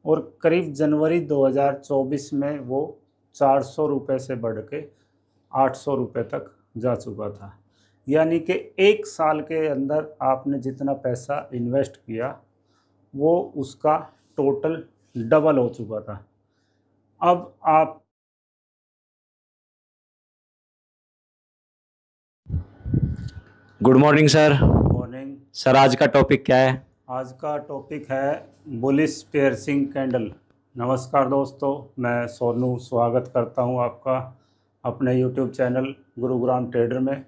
और करीब जनवरी 2024 में वो 400 रुपये से बढ़ के 800 रुपये तक जा चुका था। यानी कि 1 साल के अंदर आपने जितना पैसा इन्वेस्ट किया वो उसका टोटल डबल हो चुका था। अब आप good morning sir. Morning sir आज का टॉपिक क्या है? आज का टॉपिक है बुलिश पियर्सिंग कैंडल। नमस्कार दोस्तों, मैं सोनू स्वागत करता हूं आपका अपने यूट्यूब चैनल गुरुग्राम ट्रेडर में।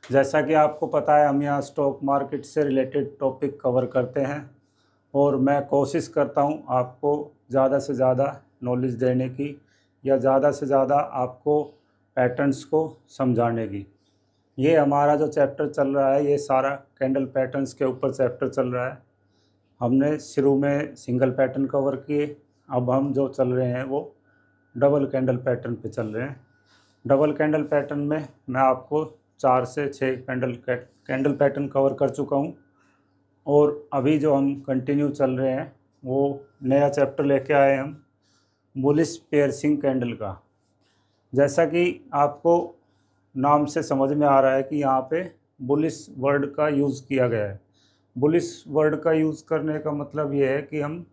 जैसा कि आपको पता है, हम यहाँ स्टॉक मार्केट से रिलेटेड टॉपिक कवर करते हैं और मैं कोशिश करता हूं आपको ज़्यादा से ज़्यादा नॉलेज देने की या ज़्यादा से ज़्यादा आपको पैटर्न्स को समझाने की। ये हमारा जो चैप्टर चल रहा है ये सारा कैंडल पैटर्न्स के ऊपर चैप्टर चल रहा है। हमने शुरू में सिंगल पैटर्न कवर किए, अब हम जो चल रहे हैं वो डबल कैंडल पैटर्न पे चल रहे हैं। डबल कैंडल पैटर्न में मैं आपको 4 से 6 कैंडल पैटर्न कवर कर चुका हूँ और अभी जो हम कंटिन्यू चल रहे हैं वो नया चैप्टर लेके आए हम बुलिश पियर्सिंग कैंडल का। जैसा कि आपको नाम से समझ में आ रहा है कि यहाँ पे बुलिश वर्ड का यूज़ किया गया है। बुलिश वर्ड का यूज़ करने का मतलब ये है कि हम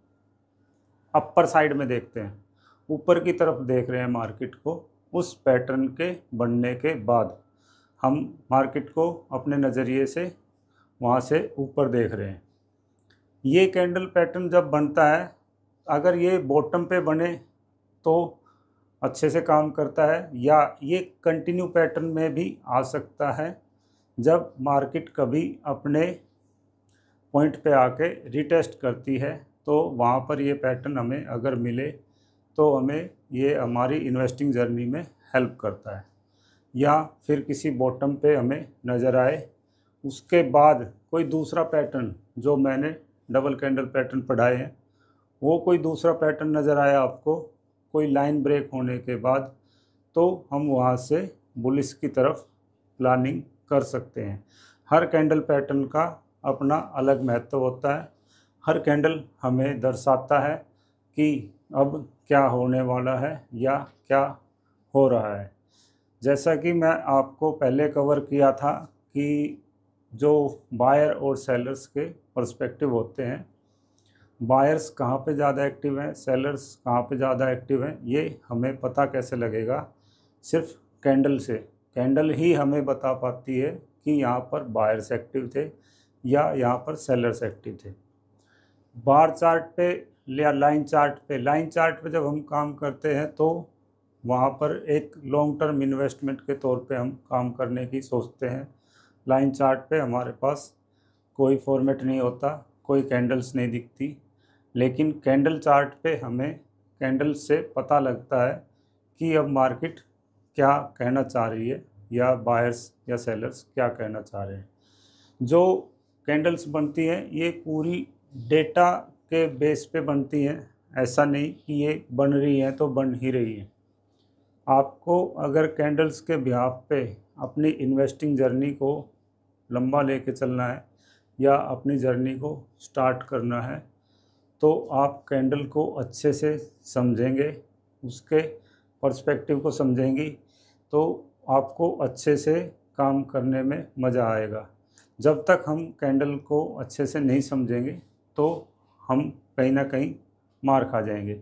अपर साइड में देखते हैं, ऊपर की तरफ देख रहे हैं मार्केट को। उस पैटर्न के बनने के बाद हम मार्केट को अपने नज़रिए से वहाँ से ऊपर देख रहे हैं। ये कैंडल पैटर्न जब बनता है, अगर ये बॉटम पे बने तो अच्छे से काम करता है, या ये कंटिन्यू पैटर्न में भी आ सकता है। जब मार्केट कभी अपने पॉइंट पे आके रिटेस्ट करती है तो वहाँ पर ये पैटर्न हमें अगर मिले तो हमें ये हमारी इन्वेस्टिंग जर्नी में हेल्प करता है। या फिर किसी बॉटम पे हमें नज़र आए, उसके बाद कोई दूसरा पैटर्न, जो मैंने डबल कैंडल पैटर्न पढ़ाए हैं वो कोई दूसरा पैटर्न नज़र आया आपको कोई लाइन ब्रेक होने के बाद, तो हम वहाँ से बुलिश की तरफ प्लानिंग कर सकते हैं। हर कैंडल पैटर्न का अपना अलग महत्व होता है। हर कैंडल हमें दर्शाता है कि अब क्या होने वाला है या क्या हो रहा है। जैसा कि मैं आपको पहले कवर किया था कि जो बायर और सेलर्स के पर्सपेक्टिव होते हैं, बायर्स कहाँ पे ज़्यादा एक्टिव हैं, सेलर्स कहाँ पे ज़्यादा एक्टिव हैं, ये हमें पता कैसे लगेगा? सिर्फ कैंडल से। कैंडल ही हमें बता पाती है कि यहाँ पर बायर्स एक्टिव थे या यहाँ पर सेलर्स एक्टिव थे। बार चार्ट पे या लाइन चार्ट पे जब हम काम करते हैं तो वहाँ पर एक लॉन्ग टर्म इन्वेस्टमेंट के तौर पे हम काम करने की सोचते हैं। लाइन चार्ट पे हमारे पास कोई फॉर्मेट नहीं होता, कोई कैंडल्स नहीं दिखती, लेकिन कैंडल चार्ट पे हमें कैंडल से पता लगता है कि अब मार्केट क्या कहना चाह रही है या बायर्स या सेलर्स क्या कहना चाह रहे हैं। जो कैंडल्स बनती हैं ये पूरी डेटा के बेस पे बनती हैं, ऐसा नहीं कि ये बन रही हैं तो बन ही रही हैं। आपको अगर कैंडल्स के बिहाफ पे अपनी इन्वेस्टिंग जर्नी को लंबा लेके चलना है या अपनी जर्नी को स्टार्ट करना है तो आप कैंडल को अच्छे से समझेंगे, उसके पर्सपेक्टिव को समझेंगी तो आपको अच्छे से काम करने में मज़ा आएगा। जब तक हम कैंडल को अच्छे से नहीं समझेंगे तो हम कहीं ना कहीं मार खा जाएंगे।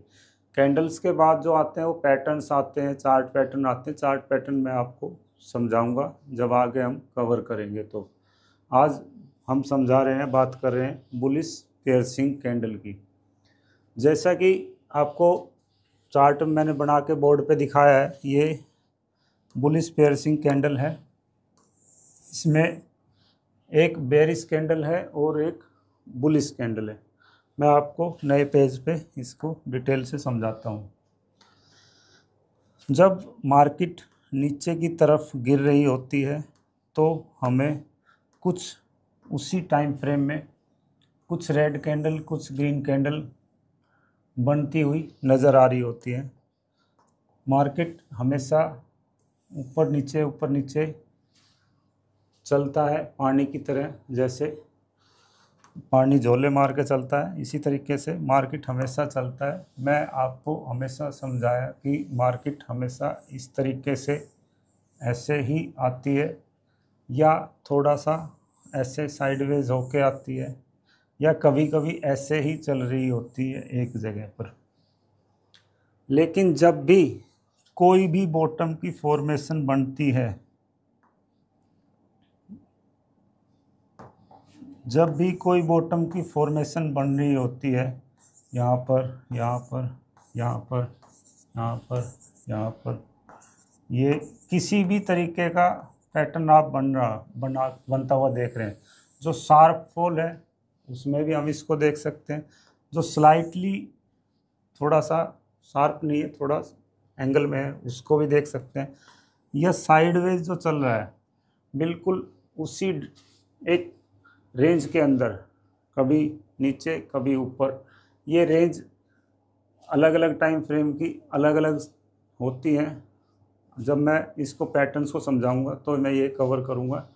कैंडल्स के बाद जो आते हैं वो पैटर्न्स आते हैं, चार्ट पैटर्न आते हैं। चार्ट पैटर्न मैं आपको समझाऊंगा जब आगे हम कवर करेंगे। तो आज हम समझा रहे हैं, बात कर रहे हैं बुलिश पियर्सिंग कैंडल की। जैसा कि आपको चार्ट मैंने बना के बोर्ड पे दिखाया है, ये बुलिश पियर्सिंग कैंडल है। इसमें एक बेरिश कैंडल है और एक बुलिश कैंडल है। मैं आपको नए पेज पे इसको डिटेल से समझाता हूँ। जब मार्केट नीचे की तरफ गिर रही होती है तो हमें कुछ उसी टाइम फ्रेम में कुछ रेड कैंडल, कुछ ग्रीन कैंडल बनती हुई नज़र आ रही होती है। मार्केट हमेशा ऊपर नीचे चलता है पानी की तरह। जैसे पानी झोले मार के चलता है, इसी तरीके से मार्केट हमेशा चलता है। मैं आपको हमेशा समझाया कि मार्केट हमेशा इस तरीके से ऐसे ही आती है, या थोड़ा सा ऐसे साइडवेज होके आती है, या कभी कभी ऐसे ही चल रही होती है एक जगह पर। लेकिन जब भी कोई भी बॉटम की फॉर्मेशन बनती है, जब भी कोई बॉटम की फॉर्मेशन बन रही होती है, यहाँ पर, यहाँ पर, यहाँ पर, यहाँ पर, यहाँ पर, ये किसी भी तरीके का पैटर्न आप बनता हुआ देख रहे हैं। जो शार्प फॉल है उसमें भी हम इसको देख सकते हैं, जो स्लाइटली थोड़ा सा शार्प नहीं है, थोड़ा एंगल में है, उसको भी देख सकते हैं। यह साइडवेज जो चल रहा है बिल्कुल उसी एक रेंज के अंदर, कभी नीचे कभी ऊपर। ये रेंज अलग अलग टाइम फ्रेम की अलग अलग होती हैं। जब मैं इसको पैटर्न्स को समझाऊंगा तो मैं ये कवर करूंगा।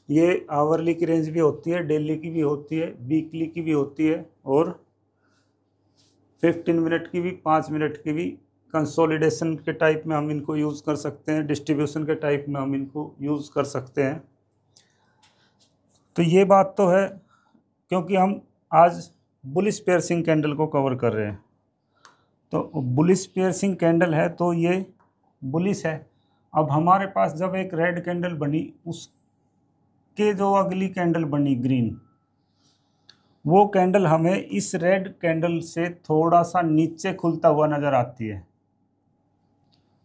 ये आवरली की रेंज भी होती है, डेली की भी होती है, वीकली की भी होती है, और 15 मिनट की भी, 5 मिनट की भी। कंसोलिडेशन के टाइप में हम इनको यूज़ कर सकते हैं, डिस्ट्रीब्यूशन के टाइप में हम इनको यूज़ कर सकते हैं। तो ये बात तो है, क्योंकि हम आज बुलिश पेयर्सिंग कैंडल को कवर कर रहे हैं। तो बुलिश पेयर्सिंग कैंडल है तो ये बुलिश है। अब हमारे पास जब एक रेड कैंडल बनी, उसके जो अगली कैंडल बनी ग्रीन, वो कैंडल हमें इस रेड कैंडल से थोड़ा सा नीचे खुलता हुआ नज़र आती है।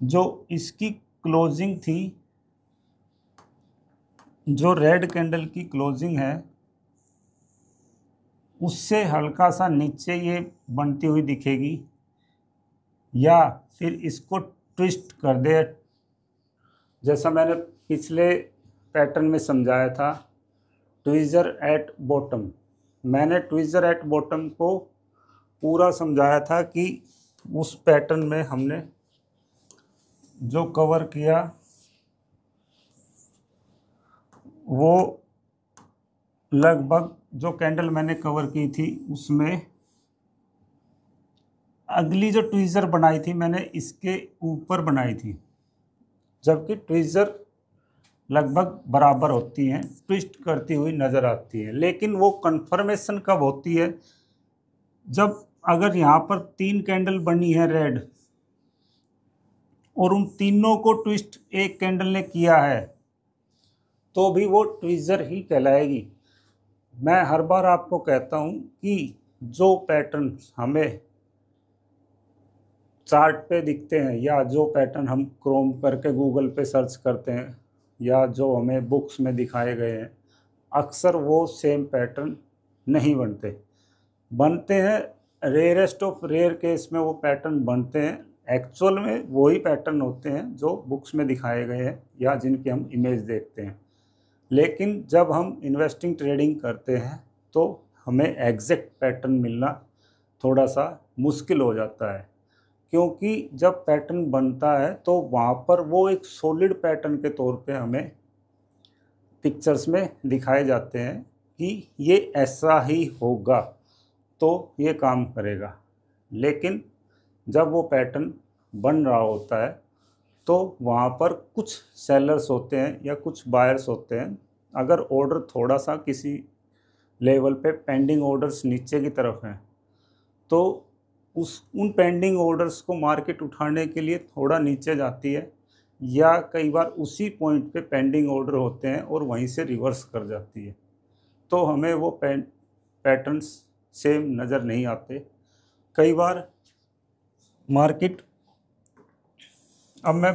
जो इसकी क्लोजिंग थी, जो रेड कैंडल की क्लोजिंग है, उससे हल्का सा नीचे ये बनती हुई दिखेगी, या फिर इसको ट्विस्ट कर दे, जैसा मैंने पिछले पैटर्न में समझाया था, ट्विज़र एट बॉटम। मैंने ट्विज़र एट बॉटम को पूरा समझाया था कि उस पैटर्न में हमने जो कवर किया वो लगभग, जो कैंडल मैंने कवर की थी उसमें अगली जो ट्विज़र बनाई थी मैंने इसके ऊपर बनाई थी, जबकि ट्विज़र लगभग बराबर होती हैं, ट्विस्ट करती हुई नज़र आती है। लेकिन वो कन्फर्मेशन कब होती है, जब अगर यहाँ पर 3 कैंडल बनी है रेड, और उन तीनों को ट्विस्ट एक कैंडल ने किया है, तो भी वो ट्विज़र ही कहलाएगी। मैं हर बार आपको कहता हूँ कि जो पैटर्न हमें चार्ट पे दिखते हैं, या जो पैटर्न हम क्रोम करके गूगल पे सर्च करते हैं, या जो हमें बुक्स में दिखाए गए हैं, अक्सर वो सेम पैटर्न नहीं बनते हैं। रेयरेस्ट ऑफ रेयर केस में वो पैटर्न बनते हैं, एक्चुअल में वही पैटर्न होते हैं जो बुक्स में दिखाए गए हैं या जिनके हम इमेज देखते हैं। लेकिन जब हम इन्वेस्टिंग ट्रेडिंग करते हैं तो हमें एग्जैक्ट पैटर्न मिलना थोड़ा सा मुश्किल हो जाता है, क्योंकि जब पैटर्न बनता है तो वहाँ पर वो एक सॉलिड पैटर्न के तौर पे हमें पिक्चर्स में दिखाए जाते हैं कि ये ऐसा ही होगा तो ये काम करेगा। लेकिन जब वो पैटर्न बन रहा होता है तो वहाँ पर कुछ सेलर्स होते हैं या कुछ बायर्स होते हैं। अगर ऑर्डर थोड़ा सा किसी लेवल पे पेंडिंग ऑर्डर्स नीचे की तरफ हैं, तो उन पेंडिंग ऑर्डर्स को मार्केट उठाने के लिए थोड़ा नीचे जाती है, या कई बार उसी पॉइंट पे पेंडिंग ऑर्डर होते हैं और वहीं से रिवर्स कर जाती है। तो हमें वो पैटर्न्स सेम नज़र नहीं आते। कई बार मार्केट, अब मैं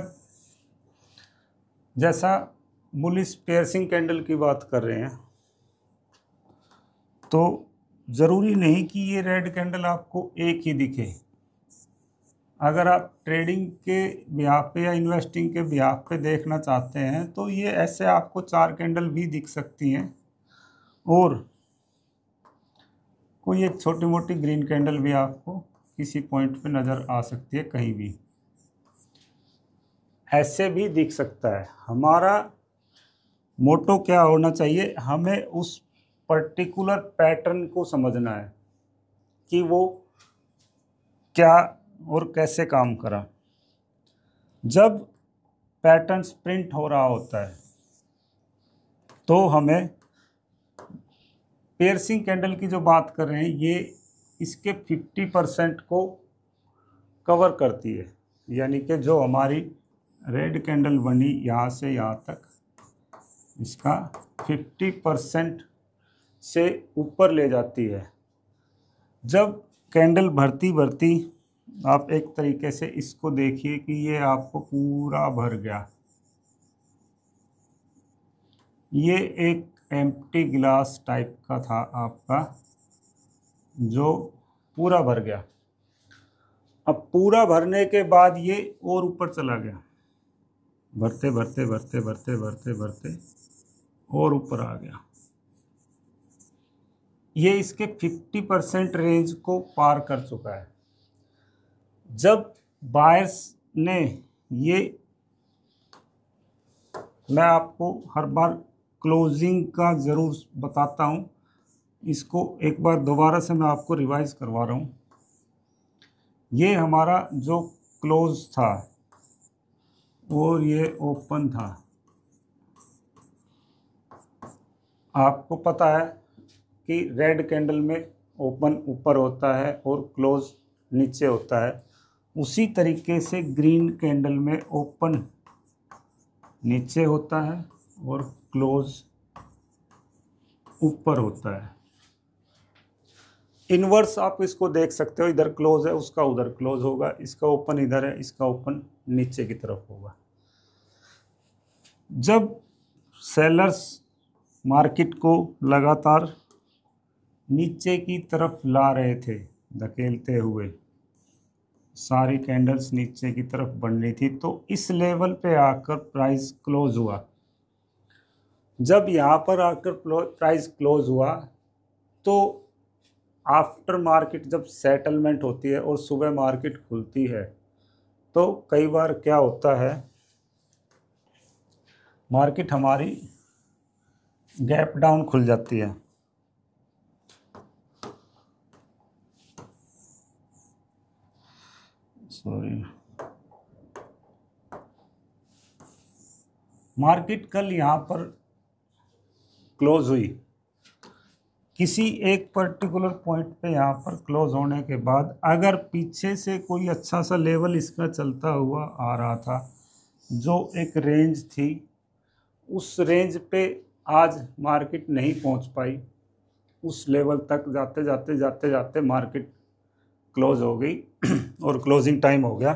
जैसा बुलिश पेयर्सिंग कैंडल की बात कर रहे हैं, तो ज़रूरी नहीं कि ये रेड कैंडल आपको एक ही दिखे। अगर आप ट्रेडिंग के बिहाफ पे या इन्वेस्टिंग के बिहाफ पे देखना चाहते हैं तो ये ऐसे आपको 4 कैंडल भी दिख सकती हैं, और कोई एक छोटी मोटी ग्रीन कैंडल भी आपको किसी पॉइंट पे नज़र आ सकती है, कहीं भी ऐसे भी दिख सकता है। हमारा मोटो क्या होना चाहिए, हमें उस पर्टिकुलर पैटर्न को समझना है कि वो क्या और कैसे काम करा। जब पैटर्न प्रिंट हो रहा होता है तो हमें पियर्सिंग कैंडल की जो बात कर रहे हैं ये इसके 50% को कवर करती है, यानी कि जो हमारी रेड कैंडल बनी यहाँ से यहाँ तक, इसका 50% से ऊपर ले जाती है। जब कैंडल भरती भरती आप एक तरीके से इसको देखिए कि ये आपको पूरा भर गया, ये एक एम्प्टी ग्लास टाइप का था आपका जो पूरा भर गया। अब पूरा भरने के बाद ये और ऊपर चला गया, भरते भरते भरते भरते भरते भरते और ऊपर आ गया। ये इसके 50% रेंज को पार कर चुका है। जब बायर्स ने ये, मैं आपको हर बार क्लोजिंग का ज़रूर बताता हूँ, इसको एक बार दोबारा से मैं आपको रिवाइज करवा रहा हूँ। ये हमारा जो क्लोज था और ये ओपन था। आपको पता है कि रेड कैंडल में ओपन ऊपर होता है और क्लोज नीचे होता है, उसी तरीके से ग्रीन कैंडल में ओपन नीचे होता है और क्लोज ऊपर होता है। इनवर्स आप इसको देख सकते हो, इधर क्लोज है उसका उधर क्लोज होगा, इसका ओपन इधर है इसका ओपन नीचे की तरफ होगा। जब सेलर्स मार्केट को लगातार नीचे की तरफ ला रहे थे धकेलते हुए, सारी कैंडल्स नीचे की तरफ बढ़ रही थी, तो इस लेवल पे आकर प्राइस क्लोज हुआ। जब यहाँ पर आकर प्राइस क्लोज हुआ तो आफ्टर मार्केट जब सेटलमेंट होती है और सुबह मार्केट खुलती है तो कई बार क्या होता है, मार्केट हमारी गैप डाउन खुल जाती है। सॉरी, मार्केट कल यहाँ पर क्लोज हुई, किसी एक पर्टिकुलर पॉइंट पे यहाँ पर क्लोज होने के बाद अगर पीछे से कोई अच्छा सा लेवल इसका चलता हुआ आ रहा था, जो एक रेंज थी, उस रेंज पे आज मार्केट नहीं पहुँच पाई, उस लेवल तक जाते जाते जाते जाते मार्केट क्लोज हो गई और क्लोजिंग टाइम हो गया।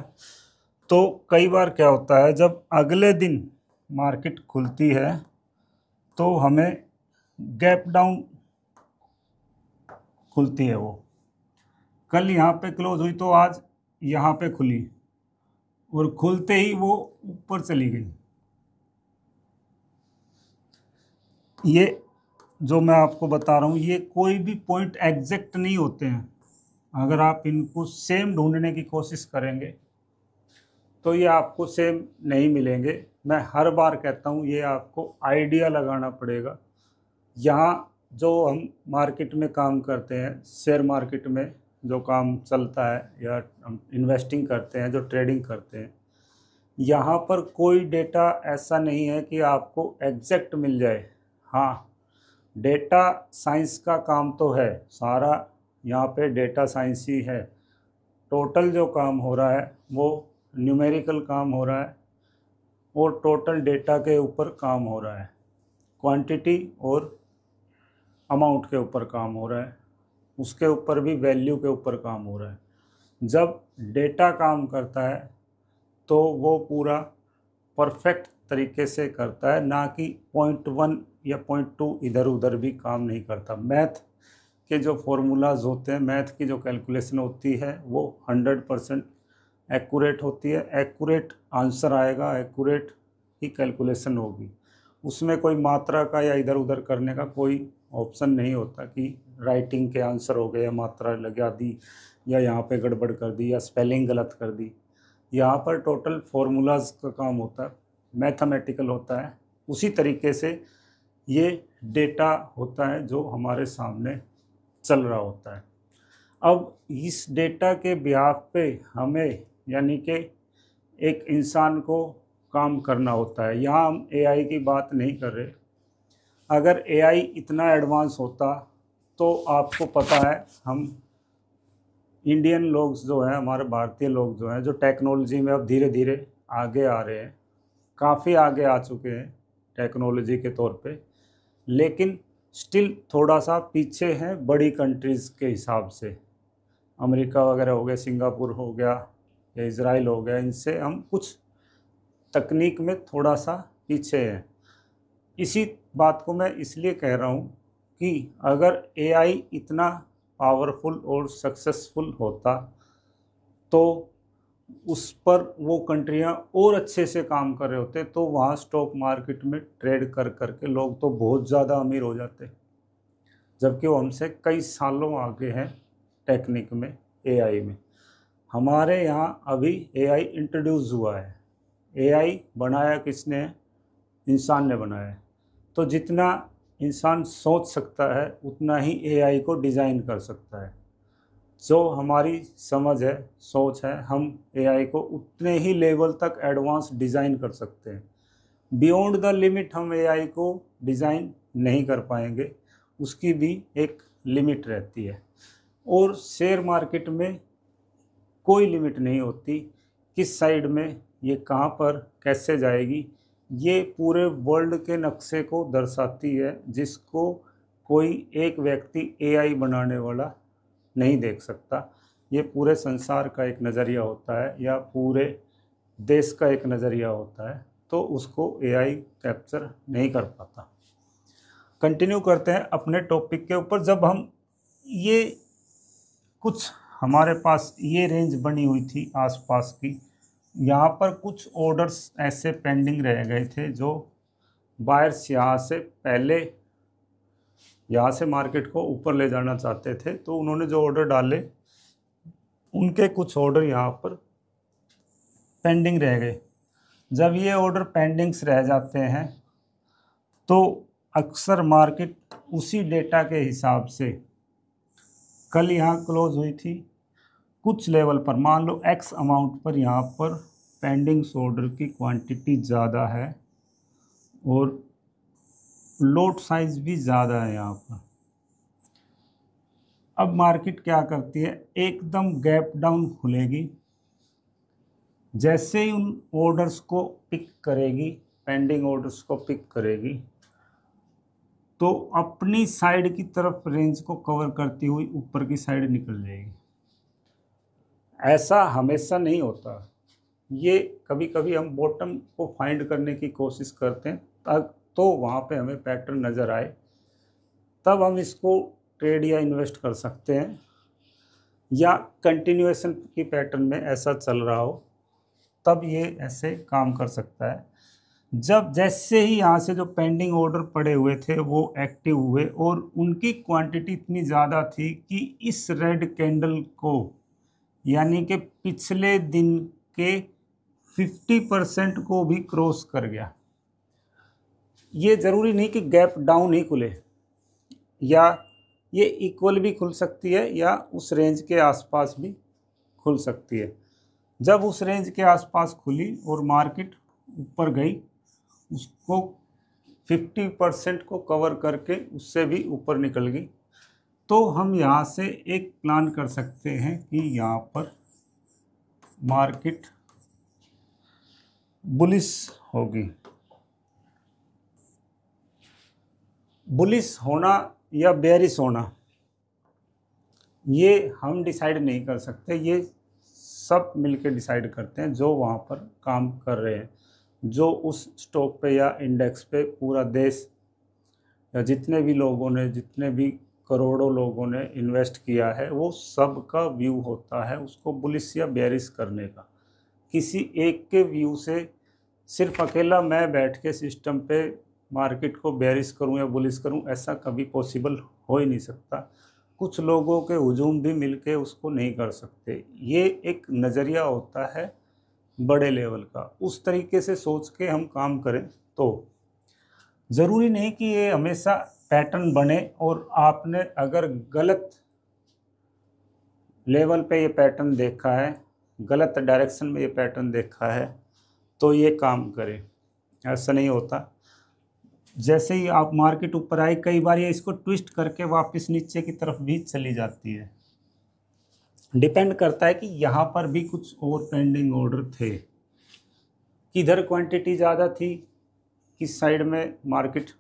तो कई बार क्या होता है, जब अगले दिन मार्केट खुलती है तो हमें गैप डाउन खुलती है। वो कल यहाँ पे क्लोज हुई तो आज यहाँ पे खुली और खुलते ही वो ऊपर चली गई। ये जो मैं आपको बता रहा हूँ ये कोई भी पॉइंट एग्जैक्ट नहीं होते हैं, अगर आप इनको सेम ढूंढने की कोशिश करेंगे तो ये आपको सेम नहीं मिलेंगे। मैं हर बार कहता हूँ ये आपको आइडिया लगाना पड़ेगा। यहाँ जो हम मार्केट में काम करते हैं, शेयर मार्केट में जो काम चलता है या हम इन्वेस्टिंग करते हैं, जो ट्रेडिंग करते हैं, यहाँ पर कोई डेटा ऐसा नहीं है कि आपको एग्जैक्ट मिल जाए। हाँ, डेटा साइंस का काम तो है, सारा यहाँ पे डेटा साइंस ही है। टोटल जो काम हो रहा है वो न्यूमेरिकल काम हो रहा है और टोटल डेटा के ऊपर काम हो रहा है, क्वांटिटी और अमाउंट के ऊपर काम हो रहा है, उसके ऊपर भी वैल्यू के ऊपर काम हो रहा है। जब डेटा काम करता है तो वो पूरा परफेक्ट तरीके से करता है, ना कि 0.1 या 0.2 इधर उधर भी काम नहीं करता। मैथ के जो फॉर्मूलाज होते हैं, मैथ की जो कैलकुलेशन होती है वो 100% एक्यूरेट होती है। एक्यूरेट आंसर आएगा, एक्यूरेट ही कैलकुलेशन होगी, उसमें कोई मात्रा का या इधर उधर करने का कोई ऑप्शन नहीं होता कि राइटिंग के आंसर हो गए या मात्रा लगा दी या यहाँ पे गड़बड़ कर दी या स्पेलिंग गलत कर दी। यहाँ पर टोटल फॉर्मूलाज का काम होता है, मैथमेटिकल होता है। उसी तरीके से ये डेटा होता है जो हमारे सामने चल रहा होता है। अब इस डेटा के बिहाफ पे हमें यानी कि एक इंसान को काम करना होता है। यहाँ हम एआई की बात नहीं कर रहे। अगर एआई इतना एडवांस होता तो आपको पता है, हम इंडियन लोग जो हैं, हमारे भारतीय लोग जो हैं, जो टेक्नोलॉजी में अब धीरे धीरे आगे आ रहे हैं, काफ़ी आगे आ चुके हैं टेक्नोलॉजी के तौर पे, लेकिन स्टिल थोड़ा सा पीछे हैं बड़ी कंट्रीज़ के हिसाब से। अमेरिका वगैरह हो गया, सिंगापुर हो गया या इज़राइल हो गया, इनसे हम कुछ तकनीक में थोड़ा सा पीछे हैं। इसी बात को मैं इसलिए कह रहा हूँ कि अगर एआई इतना पावरफुल और सक्सेसफुल होता तो उस पर वो कंट्रियाँ और अच्छे से काम कर रहे होते, तो वहाँ स्टॉक मार्केट में ट्रेड कर करके लोग तो बहुत ज़्यादा अमीर हो जाते, जबकि वो हमसे कई सालों आगे हैं टेक्निक में, एआई में। हमारे यहाँ अभी एआई इंट्रोड्यूस हुआ है। एआई बनाया किसने है? इंसान ने बनाया है। तो जितना इंसान सोच सकता है उतना ही एआई को डिज़ाइन कर सकता है। जो हमारी समझ है, सोच है, हम एआई को उतने ही लेवल तक एडवांस डिज़ाइन कर सकते हैं। बियॉन्ड द लिमिट हम एआई को डिज़ाइन नहीं कर पाएंगे, उसकी भी एक लिमिट रहती है। और शेयर मार्केट में कोई लिमिट नहीं होती, किस साइड में ये कहाँ पर कैसे जाएगी, ये पूरे वर्ल्ड के नक्शे को दर्शाती है, जिसको कोई एक व्यक्ति एआई बनाने वाला नहीं देख सकता। ये पूरे संसार का एक नज़रिया होता है या पूरे देश का एक नज़रिया होता है, तो उसको एआई कैप्चर नहीं कर पाता। कंटिन्यू करते हैं अपने टॉपिक के ऊपर। जब हम ये कुछ हमारे पास ये रेंज बनी हुई थी आसपास की, यहाँ पर कुछ ऑर्डर्स ऐसे पेंडिंग रह गए थे जो बायर्स यहाँ से पहले यहाँ से मार्केट को ऊपर ले जाना चाहते थे, तो उन्होंने जो ऑर्डर डाले उनके कुछ ऑर्डर यहाँ पर पेंडिंग रह गए। जब ये ऑर्डर पेंडिंग्स रह जाते हैं तो अक्सर मार्केट उसी डेटा के हिसाब से, कल यहाँ क्लोज हुई थी कुछ लेवल पर, मान लो एक्स अमाउंट पर, यहाँ पर पेंडिंग्स ऑर्डर की क्वांटिटी ज़्यादा है और लोट साइज भी ज़्यादा है यहाँ पर। अब मार्केट क्या करती है, एकदम गैप डाउन खुलेगी, जैसे ही उन ऑर्डर्स को पिक करेगी, पेंडिंग ऑर्डर्स को पिक करेगी, तो अपनी साइड की तरफ रेंज को कवर करती हुई ऊपर की साइड निकल जाएगी। ऐसा हमेशा नहीं होता, ये कभी कभी हम बॉटम को फाइंड करने की कोशिश करते हैं, तब तो वहाँ पे हमें पैटर्न नज़र आए, तब हम इसको ट्रेड या इन्वेस्ट कर सकते हैं, या कंटिन्यूएशन की पैटर्न में ऐसा चल रहा हो तब ये ऐसे काम कर सकता है। जब जैसे ही यहाँ से जो पेंडिंग ऑर्डर पड़े हुए थे वो एक्टिव हुए और उनकी क्वांटिटी इतनी ज़्यादा थी कि इस रेड कैंडल को, यानी कि पिछले दिन के 50% को भी क्रॉस कर गया। ये ज़रूरी नहीं कि गैप डाउन ही खुले, या ये इक्वल भी खुल सकती है या उस रेंज के आसपास भी खुल सकती है। जब उस रेंज के आसपास खुली और मार्केट ऊपर गई, उसको 50% को कवर करके उससे भी ऊपर निकल गई, तो हम यहाँ से एक प्लान कर सकते हैं कि यहाँ पर मार्केट बुलिश होगी। बुलिश होना या बेरिश होना ये हम डिसाइड नहीं कर सकते, ये सब मिलके डिसाइड करते हैं जो वहाँ पर काम कर रहे हैं, जो उस स्टॉक पे या इंडेक्स पे पूरा देश या जितने भी लोगों ने, जितने भी करोड़ों लोगों ने इन्वेस्ट किया है, वो सब का व्यू होता है उसको बुलिश या बेरिश करने का। किसी एक के व्यू से सिर्फ अकेला मैं बैठ के सिस्टम पे मार्केट को बेरिश करूं या बुलिश करूं, ऐसा कभी पॉसिबल हो ही नहीं सकता। कुछ लोगों के हुजूम भी मिलके उसको नहीं कर सकते। ये एक नज़रिया होता है बड़े लेवल का, उस तरीके से सोच के हम काम करें तो ज़रूरी नहीं कि ये हमेशा पैटर्न बने, और आपने अगर गलत लेवल पे ये पैटर्न देखा है, गलत डायरेक्शन में ये पैटर्न देखा है, तो ये काम करे। ऐसा नहीं होता। जैसे ही आप मार्केट ऊपर आई, कई बार ये इसको ट्विस्ट करके वापस नीचे की तरफ भी चली जाती है। डिपेंड करता है कि यहाँ पर भी कुछ और पेंडिंग ऑर्डर थे, किधर क्वांटिटी ज़्यादा थी, किस साइड में मार्केट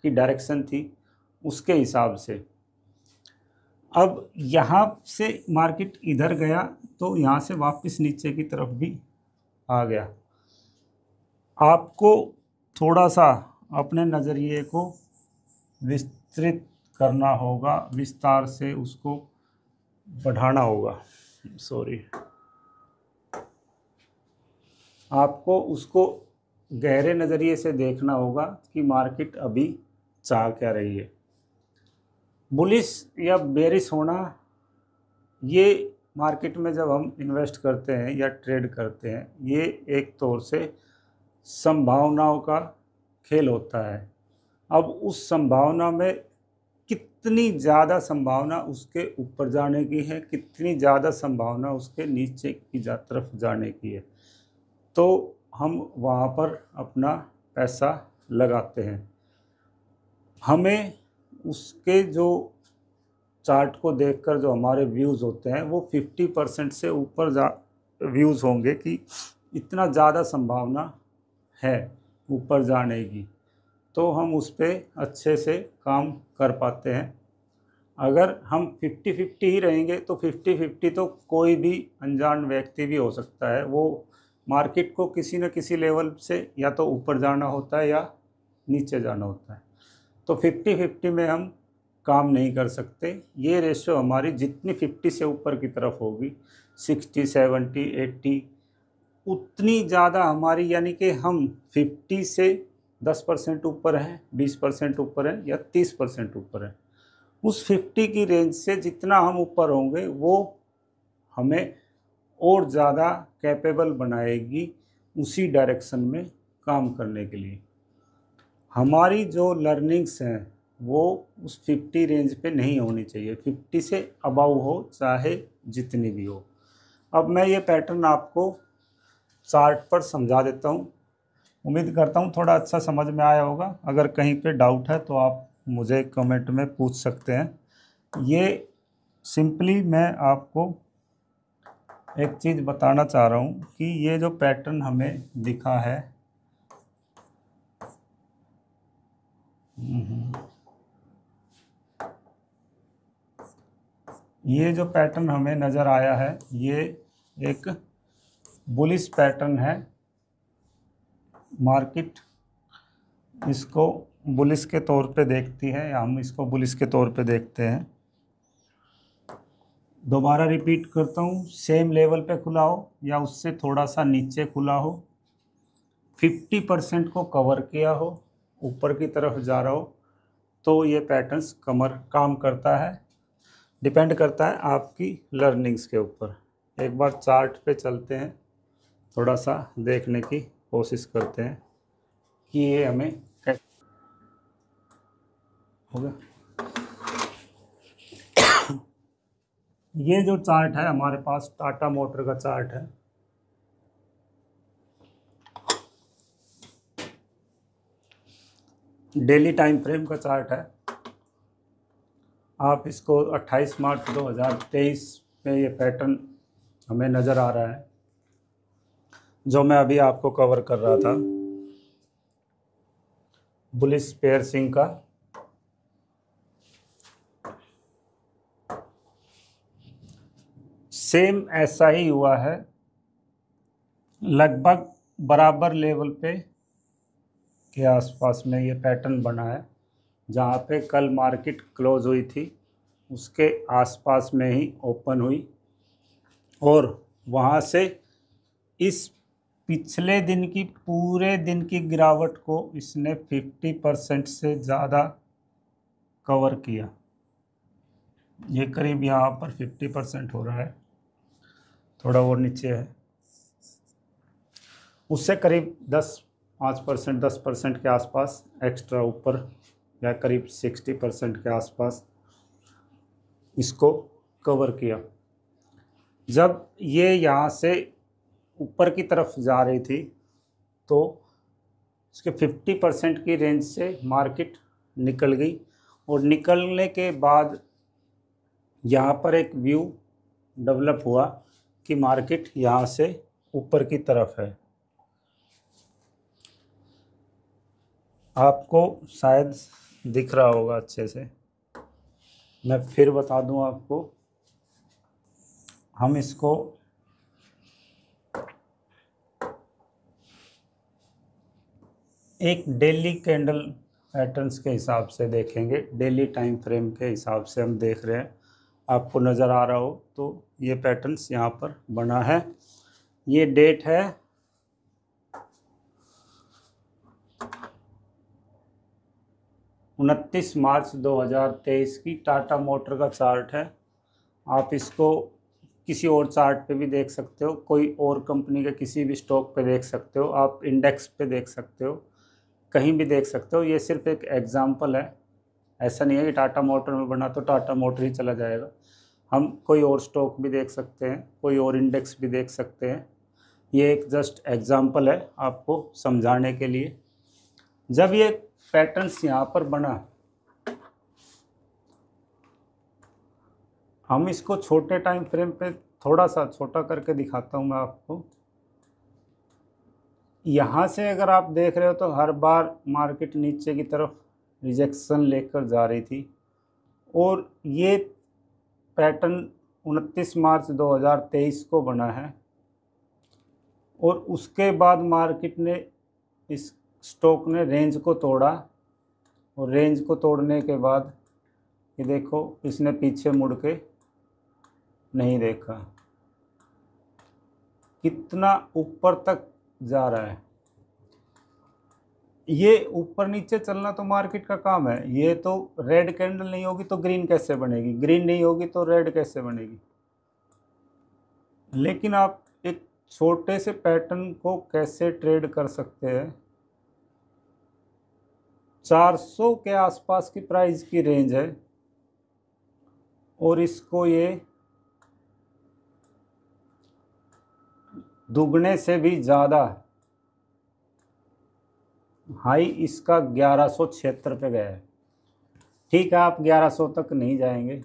की डायरेक्शन थी, उसके हिसाब से। अब यहाँ से मार्केट इधर गया तो यहाँ से वापस नीचे की तरफ भी आ गया। आपको थोड़ा सा अपने नज़रिए को विस्तृत करना होगा, विस्तार से उसको बढ़ाना होगा। आपको उसको गहरे नज़रिए से देखना होगा कि मार्केट अभी चाह क्या रही है। बुलिश या बेरिश होना, ये मार्केट में जब हम इन्वेस्ट करते हैं या ट्रेड करते हैं, ये एक तौर से संभावनाओं का खेल होता है। अब उस संभावना में कितनी ज़्यादा संभावना उसके ऊपर जाने की है, कितनी ज़्यादा संभावना उसके नीचे की तरफ जाने की है, तो हम वहाँ पर अपना पैसा लगाते हैं। हमें उसके जो चार्ट को देखकर जो हमारे व्यूज़ होते हैं वो 50% से ऊपर व्यूज़ होंगे कि इतना ज़्यादा संभावना है ऊपर जाने की, तो हम उस पर अच्छे से काम कर पाते हैं। अगर हम 50-50 ही रहेंगे तो 50-50 तो कोई भी अनजान व्यक्ति भी हो सकता है। वो मार्केट को किसी न किसी लेवल से या तो ऊपर जाना होता है या नीचे जाना होता है, तो 50-50 में हम काम नहीं कर सकते। ये रेशो हमारी जितनी 50 से ऊपर की तरफ होगी, 60, 70, 80, उतनी ज़्यादा हमारी, यानी कि हम 50 से 10% ऊपर हैं, 20% ऊपर हैं या 30% ऊपर हैं, उस 50 की रेंज से जितना हम ऊपर होंगे वो हमें और ज़्यादा कैपेबल बनाएगी उसी डायरेक्शन में काम करने के लिए। हमारी जो लर्निंग्स हैं वो उस 50 रेंज पे नहीं होनी चाहिए, 50 से अबव हो, चाहे जितनी भी हो। अब मैं ये पैटर्न आपको चार्ट पर समझा देता हूँ। उम्मीद करता हूँ थोड़ा अच्छा समझ में आया होगा। अगर कहीं पे डाउट है तो आप मुझे कमेंट में पूछ सकते हैं। ये सिंपली मैं आपको एक चीज़ बताना चाह रहा हूँ कि ये जो पैटर्न हमें दिखा है, ये जो पैटर्न हमें नज़र आया है, ये एक बुलिश पैटर्न है। मार्केट इसको बुलिश के तौर पे देखती है, या हम इसको बुलिश के तौर पे देखते हैं। दोबारा रिपीट करता हूँ, सेम लेवल पे खुला हो या उससे थोड़ा सा नीचे खुला हो, 50% को कवर किया हो, ऊपर की तरफ जा रहा हो, तो ये पैटर्न्स काम करता है। डिपेंड करता है आपकी लर्निंग्स के ऊपर। एक बार चार्ट पे चलते हैं, थोड़ा सा देखने की कोशिश करते हैं कि ये हमें कैसे होगा। ये जो चार्ट है हमारे पास टाटा मोटर का चार्ट है। डेली टाइम फ्रेम का चार्ट है। आप इसको 28 मार्च 2023 में ये पैटर्न हमें नज़र आ रहा है, जो मैं अभी आपको कवर कर रहा था, बुलिश पेयरसिंग का। सेम ऐसा ही हुआ है, लगभग बराबर लेवल पे के आसपास में ये पैटर्न बना है। जहाँ पे कल मार्केट क्लोज हुई थी उसके आसपास में ही ओपन हुई, और वहाँ से इस पिछले दिन की पूरे दिन की गिरावट को इसने 50% से ज़्यादा कवर किया। ये करीब यहाँ पर 50% हो रहा है, थोड़ा और नीचे है, उससे करीब 10 5% 10% के आसपास एक्स्ट्रा ऊपर, या करीब 60% के आसपास इसको कवर किया। जब ये यहाँ से ऊपर की तरफ जा रही थी तो इसके 50% की रेंज से मार्केट निकल गई, और निकलने के बाद यहाँ पर एक व्यू डेवलप हुआ कि मार्केट यहाँ से ऊपर की तरफ है। आपको शायद दिख रहा होगा अच्छे से, मैं फिर बता दूं आपको। हम इसको एक डेली कैंडल पैटर्न्स के हिसाब से देखेंगे, डेली टाइम फ्रेम के हिसाब से हम देख रहे हैं। आपको नज़र आ रहा हो तो ये पैटर्न्स यहाँ पर बना है। ये डेट है 29 मार्च 2023 की। टाटा मोटर का चार्ट है। आप इसको किसी और चार्ट पे भी देख सकते हो, कोई और कंपनी के किसी भी स्टॉक पे देख सकते हो, आप इंडेक्स पे देख सकते हो, कहीं भी देख सकते हो। ये सिर्फ एक एग्जांपल है, ऐसा नहीं है कि टाटा मोटर में बना तो टाटा मोटर ही चला जाएगा। हम कोई और स्टॉक भी देख सकते हैं, कोई और इंडेक्स भी देख सकते हैं। ये एक जस्ट एग्जांपल है आपको समझाने के लिए। जब ये पैटर्न्स यहाँ पर बना, हम इसको छोटे टाइम फ्रेम पे थोड़ा सा छोटा करके दिखाता हूँ मैं आपको। यहाँ से अगर आप देख रहे हो तो हर बार मार्केट नीचे की तरफ रिजेक्शन लेकर जा रही थी, और ये पैटर्न 29 मार्च 2023 को बना है। और उसके बाद मार्केट ने, इस स्टॉक ने रेंज को तोड़ा, और रेंज को तोड़ने के बाद ये देखो इसने पीछे मुड़ के नहीं देखा, कितना ऊपर तक जा रहा है। ये ऊपर नीचे चलना तो मार्केट का काम है। ये तो रेड कैंडल नहीं होगी तो ग्रीन कैसे बनेगी, ग्रीन नहीं होगी तो रेड कैसे बनेगी। लेकिन आप एक छोटे से पैटर्न को कैसे ट्रेड कर सकते हैं। 400 के आसपास की प्राइस की रेंज है, और इसको ये दुगने से भी ज़्यादा हाई इसका 1176 पे गया है। ठीक है, आप 1100 तक नहीं जाएंगे,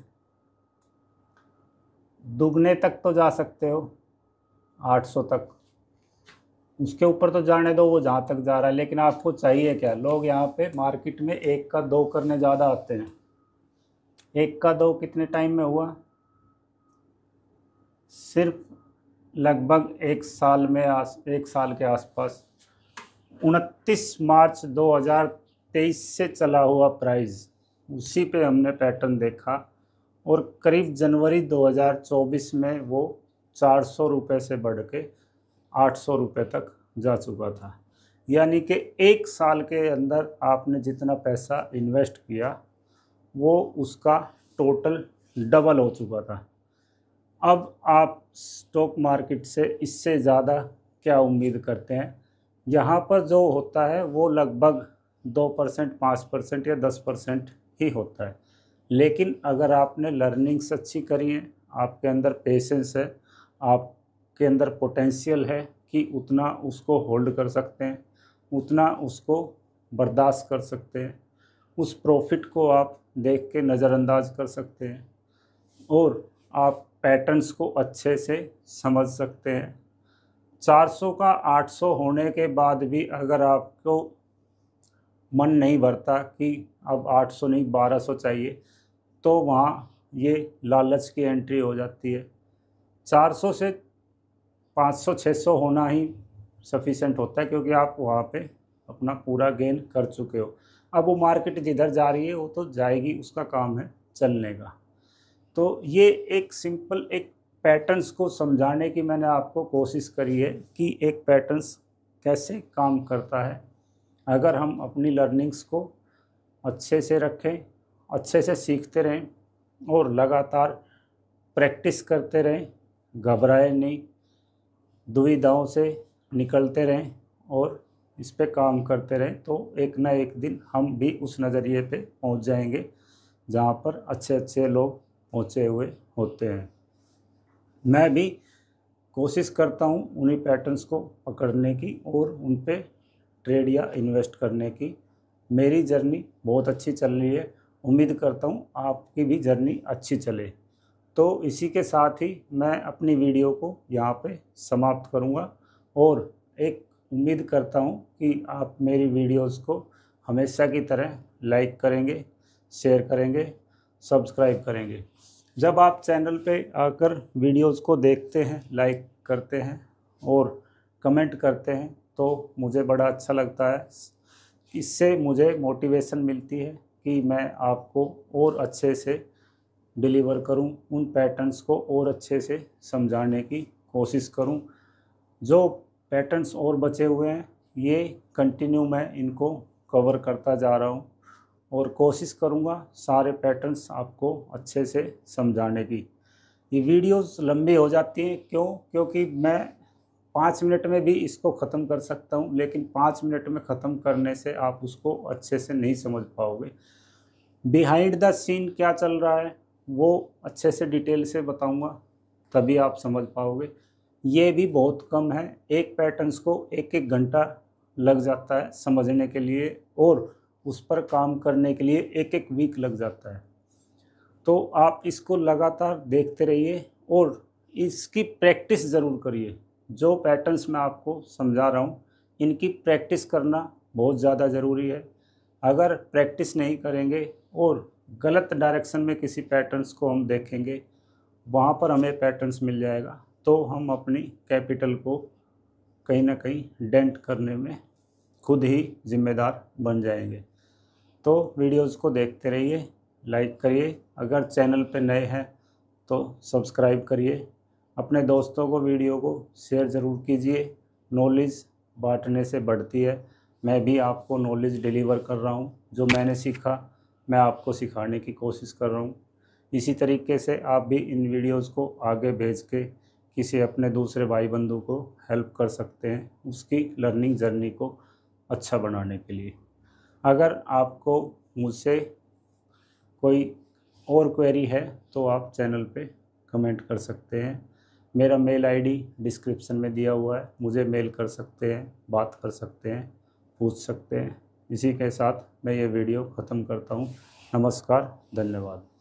दुगने तक तो जा सकते हो, 800 तक। उसके ऊपर तो जाने दो, वो जहाँ तक जा रहा है। लेकिन आपको चाहिए क्या? लोग यहाँ पे मार्केट में 1 का 2 करने ज़्यादा आते हैं। 1 का 2 कितने टाइम में हुआ? सिर्फ लगभग 1 साल में, 1 साल के आसपास। 29 मार्च 2023 से चला हुआ प्राइस, उसी पे हमने पैटर्न देखा, और करीब जनवरी 2024 में वो 400 रुपये से बढ़ के 800 रुपये तक जा चुका था। यानी कि 1 साल के अंदर आपने जितना पैसा इन्वेस्ट किया वो उसका टोटल डबल हो चुका था। अब आप स्टॉक मार्केट से इससे ज़्यादा क्या उम्मीद करते हैं? यहाँ पर जो होता है वो लगभग 2%, 5% या 10% ही होता है। लेकिन अगर आपने लर्निंग्स अच्छी करी है, आपके अंदर पेशेंस है, आपके अंदर पोटेंशियल है कि उतना उसको होल्ड कर सकते हैं, उतना उसको बर्दाश्त कर सकते हैं, उस प्रॉफिट को आप देख के नज़रअंदाज कर सकते हैं, और आप पैटर्न्स को अच्छे से समझ सकते हैं। 400 का 800 होने के बाद भी अगर आपको मन नहीं भरता कि अब 800 नहीं 1200 चाहिए, तो वहाँ ये लालच की एंट्री हो जाती है। 400 से 500 600 होना ही सफिशेंट होता है, क्योंकि आप वहाँ पे अपना पूरा गेन कर चुके हो। अब वो मार्केट जिधर जा रही है वो तो जाएगी, उसका काम है चलने का। तो ये एक सिंपल एक पैटर्न्स को समझाने की मैंने आपको कोशिश करी है कि एक पैटर्न्स कैसे काम करता है। अगर हम अपनी लर्निंग्स को अच्छे से रखें, अच्छे से सीखते रहें और लगातार प्रैक्टिस करते रहें, घबराए नहीं, दुविधाओं से निकलते रहें और इस पे काम करते रहें तो एक ना एक दिन हम भी उस नज़रिए पे पहुंच जाएंगे जहां पर अच्छे अच्छे लोग पहुंचे हुए होते हैं। मैं भी कोशिश करता हूं उन्हीं पैटर्न्स को पकड़ने की और उन पे ट्रेड या इन्वेस्ट करने की। मेरी जर्नी बहुत अच्छी चल रही है, उम्मीद करता हूं आपकी भी जर्नी अच्छी चले। तो इसी के साथ ही मैं अपनी वीडियो को यहाँ पे समाप्त करूँगा और एक उम्मीद करता हूँ कि आप मेरी वीडियोस को हमेशा की तरह लाइक करेंगे, शेयर करेंगे, सब्सक्राइब करेंगे। जब आप चैनल पे आकर वीडियोस को देखते हैं, लाइक करते हैं और कमेंट करते हैं तो मुझे बड़ा अच्छा लगता है। इससे मुझे मोटिवेशन मिलती है कि मैं आपको और अच्छे से डिलीवर करूं, उन पैटर्न्स को और अच्छे से समझाने की कोशिश करूं। जो पैटर्न्स और बचे हुए हैं ये कंटिन्यू मैं इनको कवर करता जा रहा हूं और कोशिश करूंगा सारे पैटर्न्स आपको अच्छे से समझाने की। ये वीडियोस लंबी हो जाती हैं क्योंकि मैं 5 मिनट में भी इसको ख़त्म कर सकता हूं, लेकिन 5 मिनट में ख़त्म करने से आप उसको अच्छे से नहीं समझ पाओगे। बिहाइंड द सीन क्या चल रहा है वो अच्छे से डिटेल से बताऊंगा, तभी आप समझ पाओगे। ये भी बहुत कम है, एक पैटर्न्स को एक एक घंटा लग जाता है समझने के लिए और उस पर काम करने के लिए एक एक वीक लग जाता है। तो आप इसको लगातार देखते रहिए और इसकी प्रैक्टिस ज़रूर करिए। जो पैटर्न्स मैं आपको समझा रहा हूँ इनकी प्रैक्टिस करना बहुत ज़्यादा ज़रूरी है। अगर प्रैक्टिस नहीं करेंगे और गलत डायरेक्शन में किसी पैटर्न्स को हम देखेंगे, वहाँ पर हमें पैटर्न्स मिल जाएगा तो हम अपनी कैपिटल को कहीं ना कहीं डेंट करने में खुद ही जिम्मेदार बन जाएंगे। तो वीडियोस को देखते रहिए, लाइक करिए, अगर चैनल पे नए हैं तो सब्सक्राइब करिए, अपने दोस्तों को वीडियो को शेयर ज़रूर कीजिए। नॉलेज बांटने से बढ़ती है। मैं भी आपको नॉलेज डिलीवर कर रहा हूँ, जो मैंने सीखा मैं आपको सिखाने की कोशिश कर रहा हूँ। इसी तरीके से आप भी इन वीडियोस को आगे भेज के किसी अपने दूसरे भाई बंधु को हेल्प कर सकते हैं उसकी लर्निंग जर्नी को अच्छा बनाने के लिए। अगर आपको मुझसे कोई और क्वेरी है तो आप चैनल पे कमेंट कर सकते हैं। मेरा मेल आईडी डिस्क्रिप्शन में दिया हुआ है, मुझे मेल कर सकते हैं, बात कर सकते हैं, पूछ सकते हैं। इसी के साथ मैं ये वीडियो ख़त्म करता हूँ। नमस्कार, धन्यवाद।